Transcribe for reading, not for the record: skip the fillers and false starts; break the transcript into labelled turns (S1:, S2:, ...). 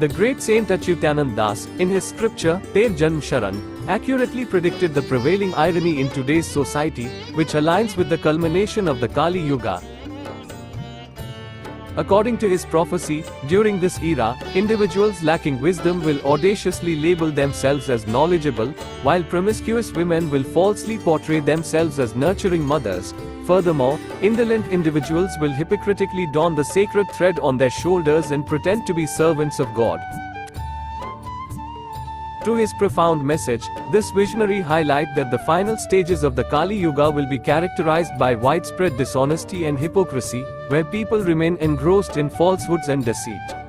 S1: The great Saint Achyutanand Das, in his scripture, Ter Janm Sharan, accurately predicted the prevailing irony in today's society, which aligns with the culmination of the Kali Yuga. According to his prophecy, during this era, individuals lacking wisdom will audaciously label themselves as knowledgeable, while promiscuous women will falsely portray themselves as nurturing mothers. Furthermore, indolent individuals will hypocritically don the sacred thread on their shoulders and pretend to be servants of God. Through his profound message, this visionary highlights that the final stages of the Kali Yuga will be characterized by widespread dishonesty and hypocrisy, where people remain engrossed in falsehoods and deceit.